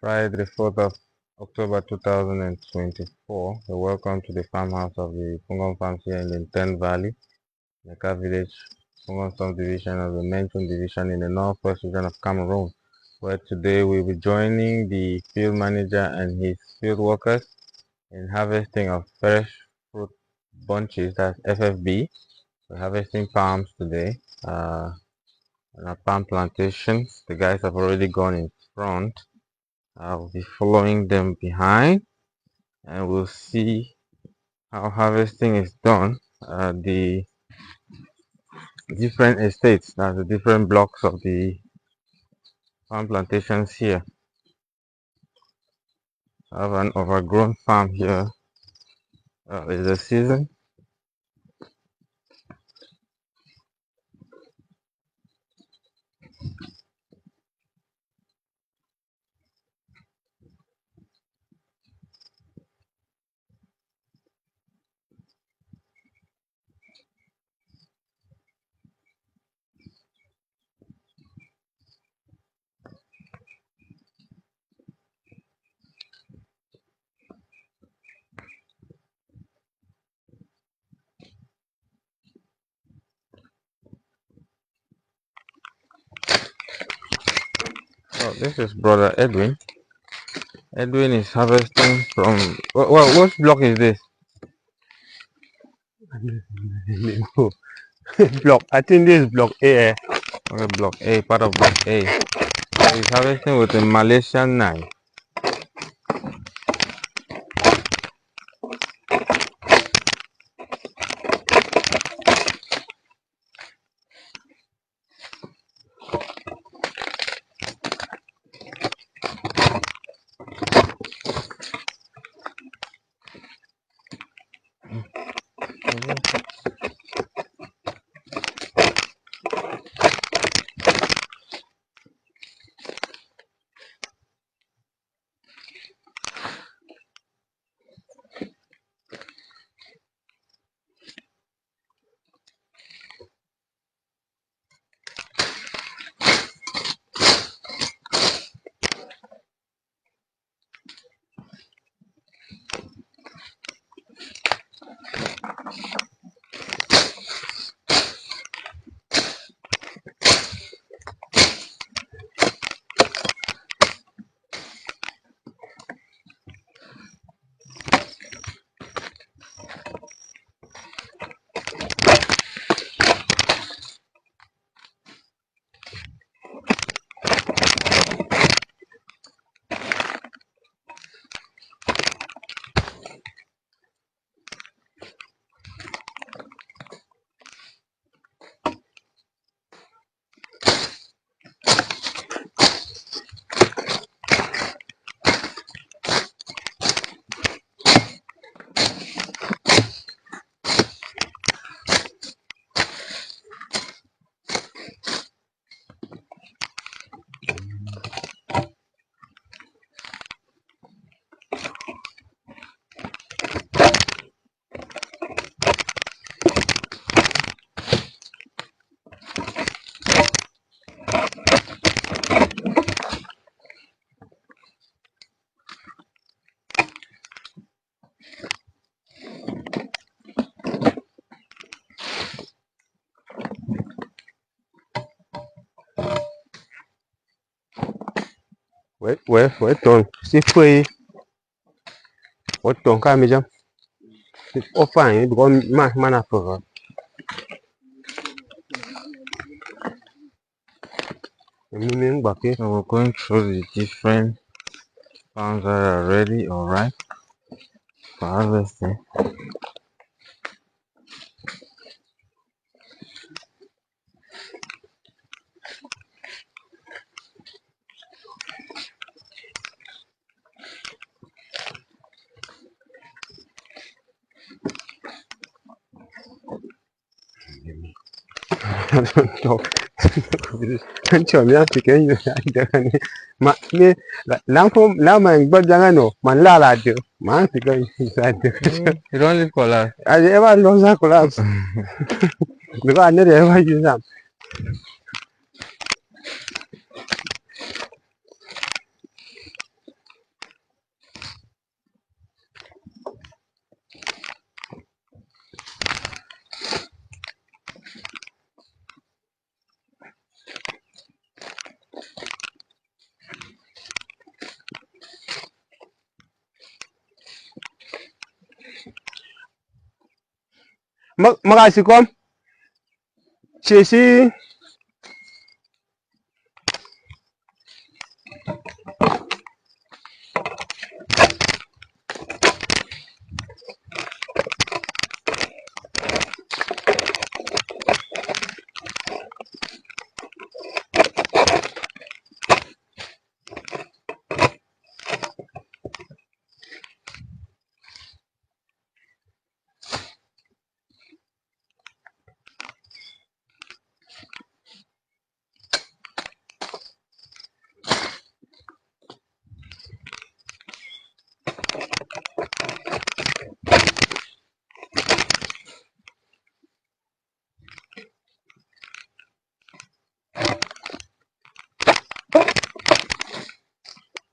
Friday, the 4th of October 2024. Welcome to the farmhouse of the Fungom Farms here in the Nten Valley, Neka Village, Fungom Sub-Division of the Menchum Division in the Northwest Region of Cameroon, where today we'll be joining the field manager and his field workers in harvesting of fresh fruit bunches, that's FFB. We're harvesting palms today on our palm plantations. The guys have already gone in front. I'll be following them behind and we'll see how harvesting is done at the different estates, that's the different blocks of the palm plantations here. I have an overgrown farm here. It's the season. Oh, this is brother Edwin. Edwin is harvesting from what block is this? Block. I think this is block A. Okay, block A, part of block A. So he's harvesting with a Malaysian knife. Wait, ton. Si free. What ton come jam? It's all fine because man for. So we're going through the different palms that are ready or ripe for harvesting. I don't know. Menchum ya pikin you da kan. Ma me la man but jangan no. Man la do. Man pikin inside. You don't leave colors. I ever lost that collapse. Because I never ever use them. Makasih kom. Chesi.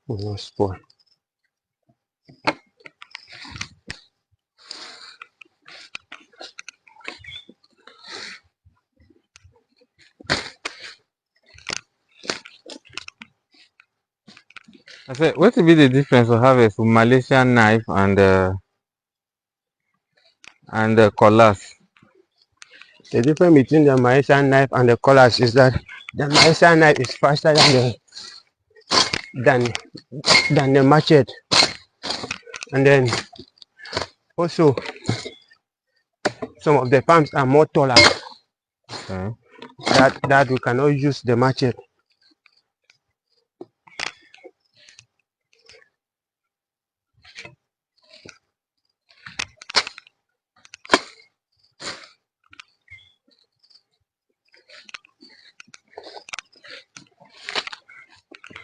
No spoil. I said, what would be the difference of harvest with Malaysian knife and cutlass? The difference between the Malaysian knife and the collars is that the Malaysian knife is faster than the machete, and then also some of the farms are more taller. Okay. That we cannot use the machete.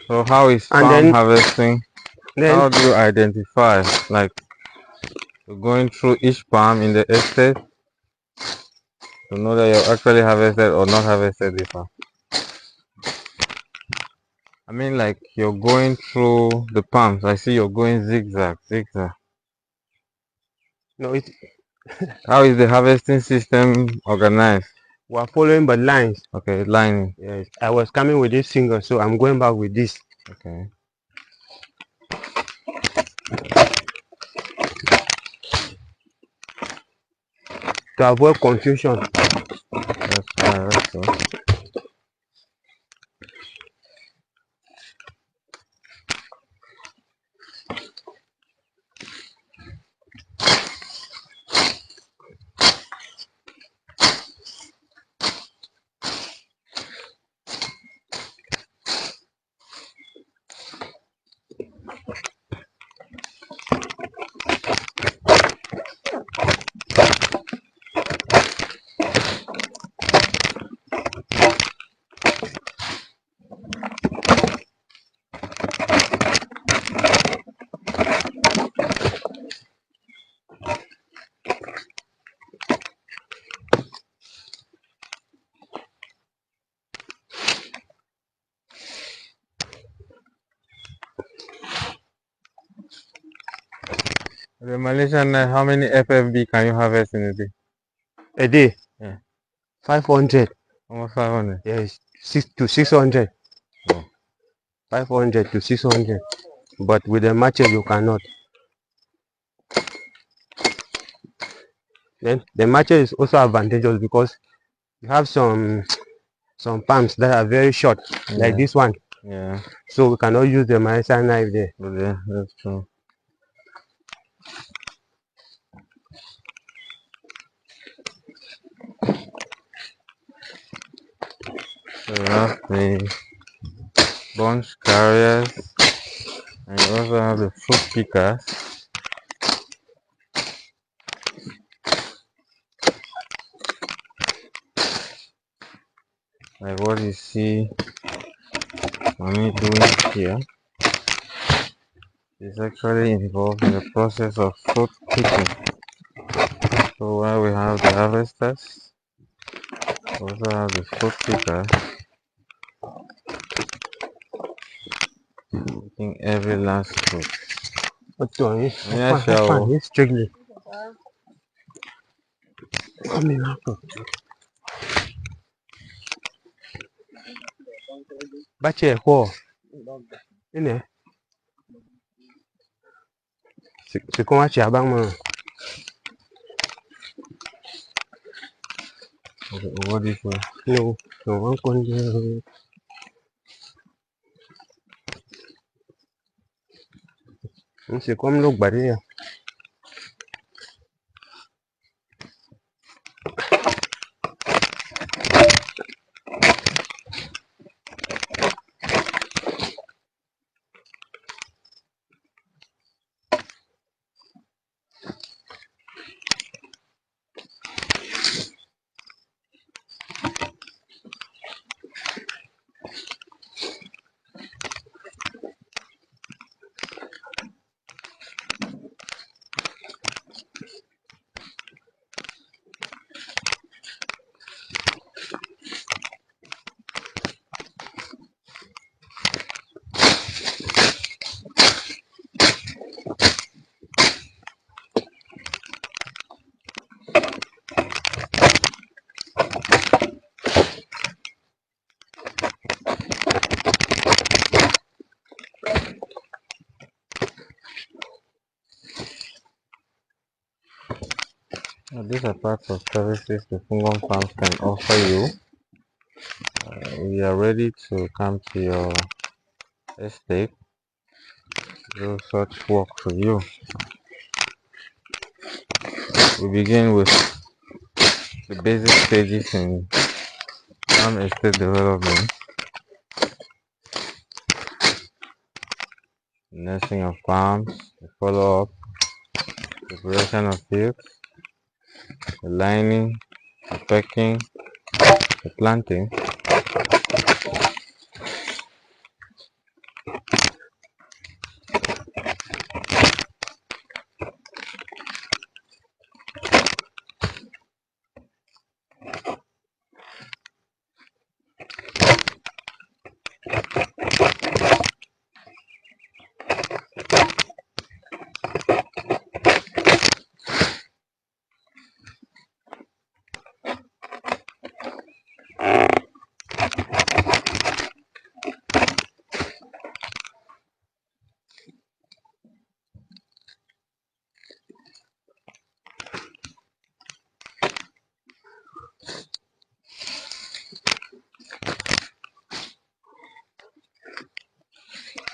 So how is And farm harvesting? then How do you identify, like, you're going through each farm in the estate to know that you're actually harvested or not harvested the farm? I mean, like, you're going through the palms. I see you're going zigzag, zigzag. no, How is the harvesting system organized? we are following by lines. Okay, lining. Yes, I was coming with this finger, so I'm going back with this Okay. to avoid confusion. That's fine. That's cool. The Malaysian knife, how many FFB can you harvest in a day? A day, Yeah, 500. almost 500. Yes, 600. Oh. 500 to 600. But with the machete, you cannot. Then the machete is also advantageous because you have some palms that are very short, like Yeah, this one. yeah, So we cannot use the Malaysian knife there. yeah, that's true. So you have the bunch carriers, and you also have the fruit pickers. Like what you see mommy doing here is actually involved in the process of fruit picking. So while we have the harvesters, we also have the fruit pickers picking every last fruit. What's on it? Yeah, sure. It's strictly. Come in after. Bache ko. Ini. Si kung achi abang mo. Okay, over this way. No, no, one corner. C'est comme l'eau barrière. These are parts of services the Fungom Farms can offer you. We are ready to come to your estate, do such work for you. We begin with the basic stages in farm estate development, nursing of farms, the follow-up, preparation of fields, the lining, the packing, the planting.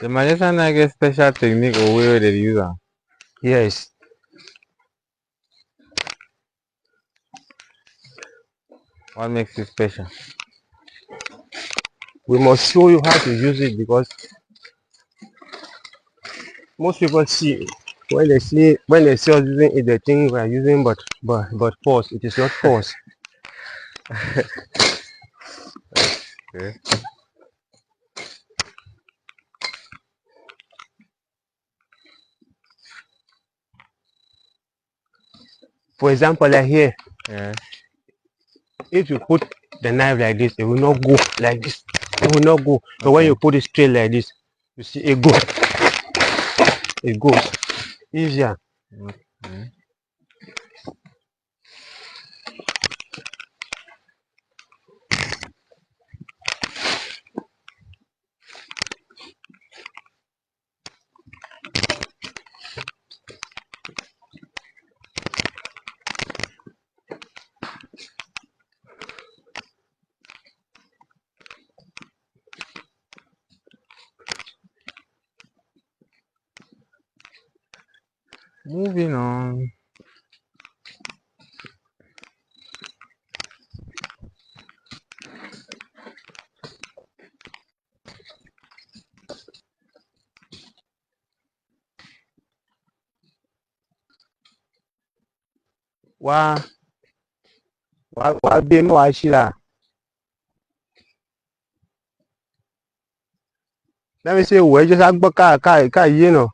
The Malaysian I get special technique or way they use them. Yes. What makes it special? We must show you how to use it because most people see when they see us using it, they think we are using but force. It is not force. Okay. For example, like here, Yeah. if you put the knife like this, it will not go like this. It will not go. But when Okay. you put it straight like this, you see it go. It goes easier. Okay. Moving on. Wa be mo wa shi la. Let me say we just agbo ka you know.